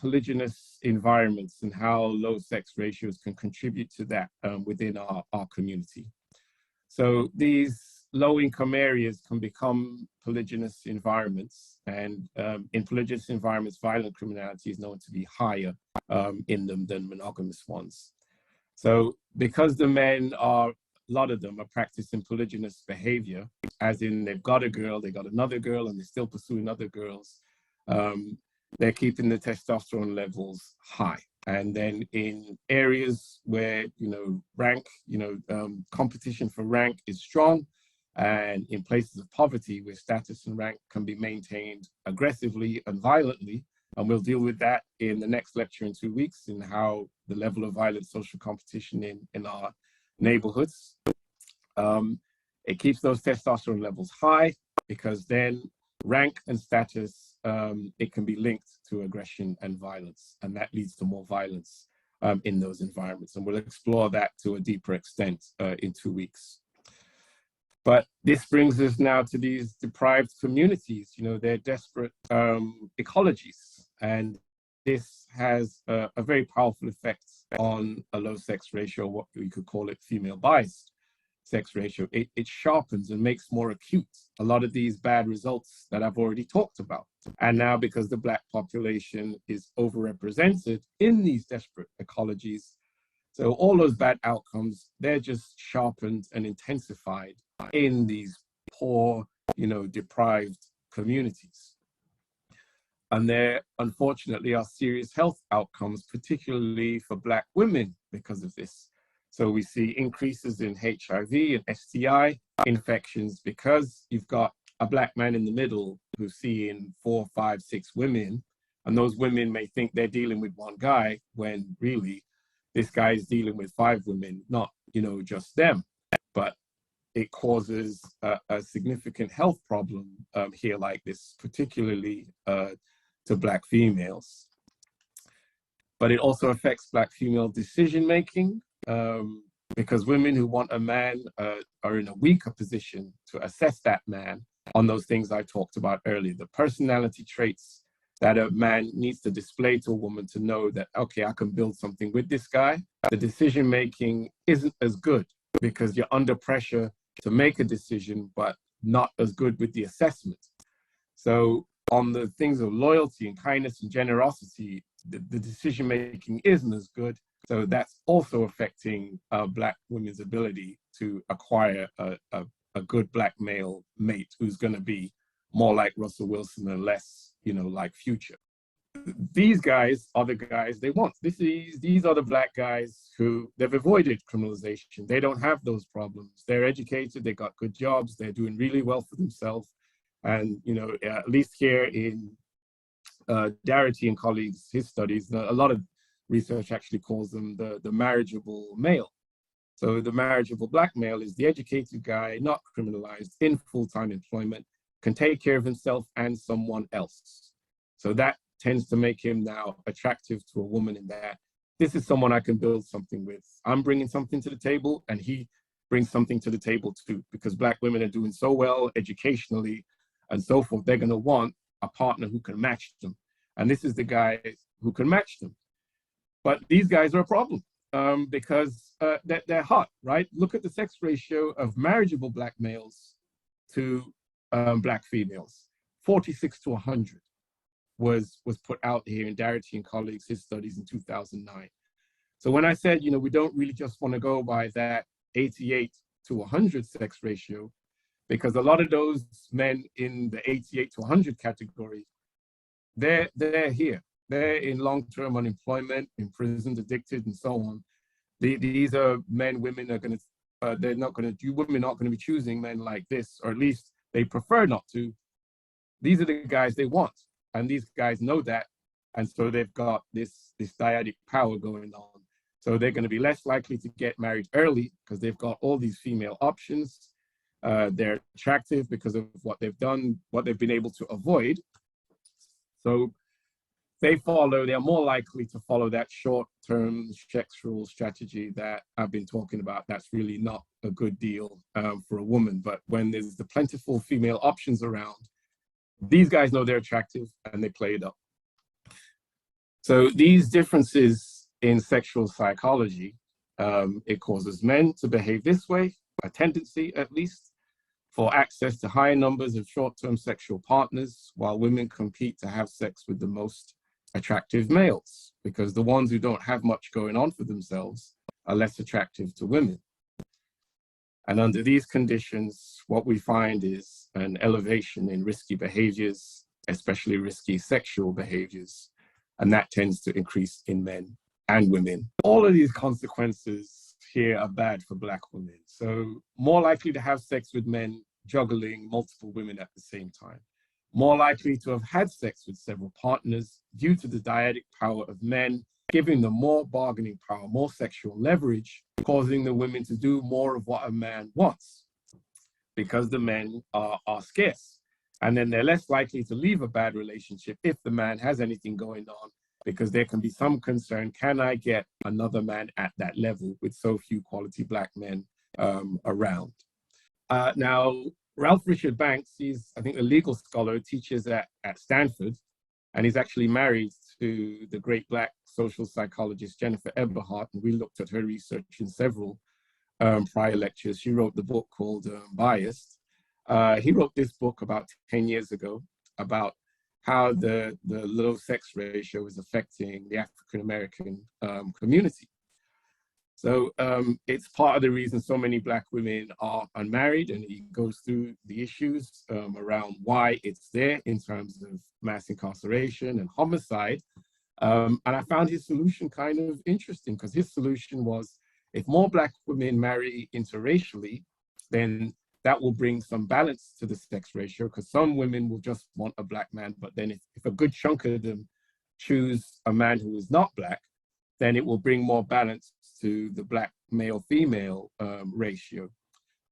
polygynous environments and how low sex ratios can contribute to that within our community. So these low-income areas can become polygynous environments, and in polygynous environments, violent criminality is known to be higher in them than monogamous ones. So because the men are, a lot of them are practicing polygynous behavior, as in they've got a girl, they got another girl, and they're still pursuing other girls, they're keeping the testosterone levels high. And then in areas where, rank, competition for rank is strong, and in places of poverty where status and rank can be maintained aggressively and violently, and we'll deal with that in the next lecture in 2 weeks, in how the level of violent social competition in our neighborhoods. It keeps those testosterone levels high, because then rank and status, it can be linked to aggression and violence, and that leads to more violence in those environments. And we'll explore that to a deeper extent in 2 weeks. But this brings us now to these deprived communities. They're desperate ecologies, and this has a very powerful effect on a low sex ratio, what we could call it female biased sex ratio. It sharpens and makes more acute a lot of these bad results that I've already talked about. And now, because the Black population is overrepresented in these desperate ecologies, so all those bad outcomes, they're just sharpened and intensified in these poor, deprived communities. And there, unfortunately, are serious health outcomes, particularly for Black women, because of this. So we see increases in HIV and STI infections, because you've got a Black man in the middle who's seeing 4, 5, 6 women, and those women may think they're dealing with one guy, when really this guy is dealing with 5 women, not, just them. But it causes a significant health problem here like this, particularly to Black females. But it also affects Black female decision-making, because women who want a man are in a weaker position to assess that man on those things I talked about earlier, the personality traits that a man needs to display to a woman to know that, okay, I can build something with this guy. The decision-making isn't as good, because you're under pressure to make a decision, but not as good with the assessment. So on the things of loyalty and kindness and generosity, the decision-making isn't as good. So that's also affecting Black women's ability to acquire a good Black male mate who's going to be more like Russell Wilson and less, like Future. These guys are the guys they want. These are the Black guys who they've avoided criminalization. They don't have those problems. They're educated, they got good jobs, they're doing really well for themselves. And, at least here in Darity and colleagues, his studies, a lot of research actually calls them the marriageable male. So the marriageable Black male is the educated guy, not criminalized, in full-time employment, can take care of himself and someone else. So that tends to make him now attractive to a woman, in that this is someone I can build something with. I'm bringing something to the table, and he brings something to the table too, because Black women are doing so well educationally and so forth. They're going to want a partner who can match them. And this is the guy who can match them. But these guys are a problem because they're hot, right? Look at the sex ratio of marriageable Black males to Black females. 46 to 100 was put out here in Darity and colleagues, his studies in 2009. So when I said, we don't really just want to go by that 88 to 100 sex ratio, because a lot of those men in the 88 to 100 category, they're here. They're in long-term unemployment, imprisoned, addicted, and so on. These are men, women are going to, women are not going to be choosing men like this, or at least they prefer not to. These are the guys they want. And these guys know that. And so they've got this dyadic power going on. So they're going to be less likely to get married early, because they've got all these female options. They're attractive because of what they've done, what they've been able to avoid. So they're more likely to follow that short-term sexual strategy that I've been talking about. That's really not a good deal for a woman. But when there's the plentiful female options around, these guys know they're attractive and they play it up. So these differences in sexual psychology, it causes men to behave this way, a tendency at least, for access to higher numbers of short-term sexual partners, while women compete to have sex with the most attractive males, because the ones who don't have much going on for themselves are less attractive to women. And under these conditions, what we find is an elevation in risky behaviors, especially risky sexual behaviors, and that tends to increase in men and women. All of these consequences here are bad for Black women. So more likely to have sex with men juggling multiple women at the same time, more likely to have had sex with several partners due to the dyadic power of men, giving them more bargaining power, more sexual leverage, causing the women to do more of what a man wants because the men are scarce. And then they're less likely to leave a bad relationship if the man has anything going on, because there can be some concern, can I get another man at that level with so few quality Black men around? Now, Ralph Richard Banks, he's, I think, a legal scholar who teaches at Stanford, and he's actually married to the great Black social psychologist Jennifer Eberhardt, and we looked at her research in several prior lectures. She wrote the book called Biased. He wrote this book about 10 years ago about how the low sex ratio is affecting the African-American community. So it's part of the reason so many Black women are unmarried, and he goes through the issues around why it's there in terms of mass incarceration and homicide. And I found his solution kind of interesting, because his solution was, if more Black women marry interracially, then that will bring some balance to the sex ratio, because some women will just want a Black man, but then if a good chunk of them choose a man who is not Black, then it will bring more balance to the Black male-female ratio.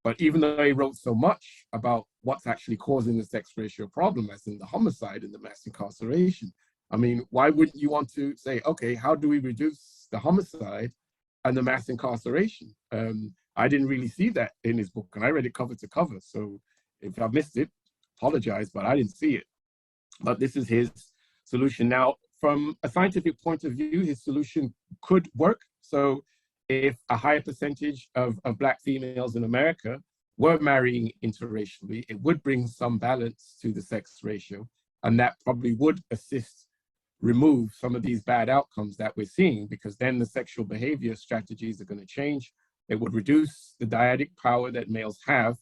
But even though he wrote so much about what's actually causing the sex ratio problem, as in the homicide and the mass incarceration, I mean, why wouldn't you want to say, okay, how do we reduce the homicide and the mass incarceration? I didn't really see that in his book, and I read it cover to cover. So if I missed it, apologize, but I didn't see it. But this is his solution. Now, from a scientific point of view, his solution could work. So if a higher percentage of Black females in America were marrying interracially, it would bring some balance to the sex ratio, and that probably would assist remove some of these bad outcomes that we're seeing, because then the sexual behavior strategies are going to change. It would reduce the dyadic power that males have.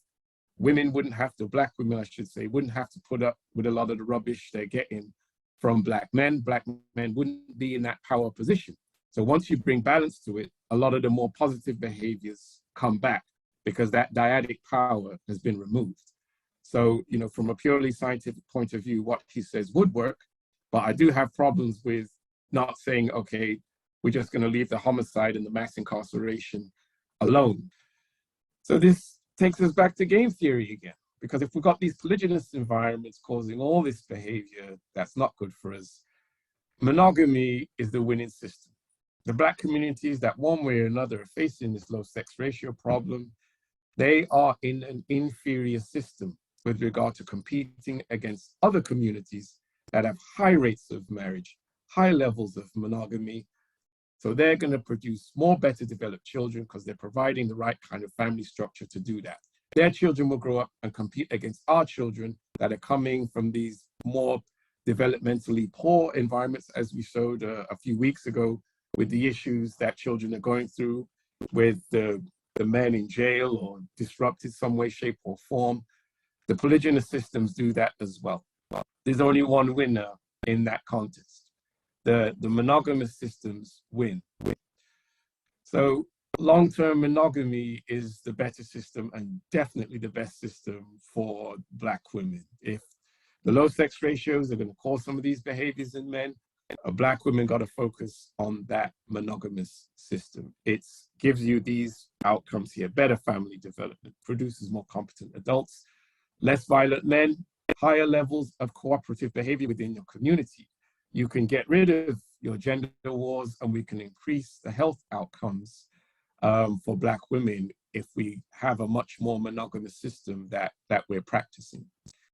Women wouldn't have to, Black women, I should say, wouldn't have to put up with a lot of the rubbish they're getting from Black men. Black men wouldn't be in that power position. So once you bring balance to it, a lot of the more positive behaviors come back, because that dyadic power has been removed. So, you know, from a purely scientific point of view, what he says would work, but I do have problems with not saying, okay, we're just going to leave the homicide and the mass incarceration alone. So this takes us back to game theory again, because if we've got these polygynous environments causing all this behavior that's not good for us, monogamy is the winning system. The Black communities that one way or another are facing this low sex ratio problem, they are in an inferior system with regard to competing against other communities that have high rates of marriage, high levels of monogamy. So they're going to produce more better developed children because they're providing the right kind of family structure to do that. Their children will grow up and compete against our children that are coming from these more developmentally poor environments, as we showed a few weeks ago, with the issues that children are going through with the men in jail or disrupted some way, shape, or form. The polygynous systems do that as well. There's only one winner in that contest. The monogamous systems win. So long-term monogamy is the better system, and definitely the best system for Black women. If the low sex ratios are going to cause some of these behaviors in men, Black women got to focus on that monogamous system. It gives you these outcomes here: better family development, produces more competent adults, less violent men, higher levels of cooperative behavior within your community. You can get rid of your gender wars, and we can increase the health outcomes for Black women if we have a much more monogamous system that we're practicing.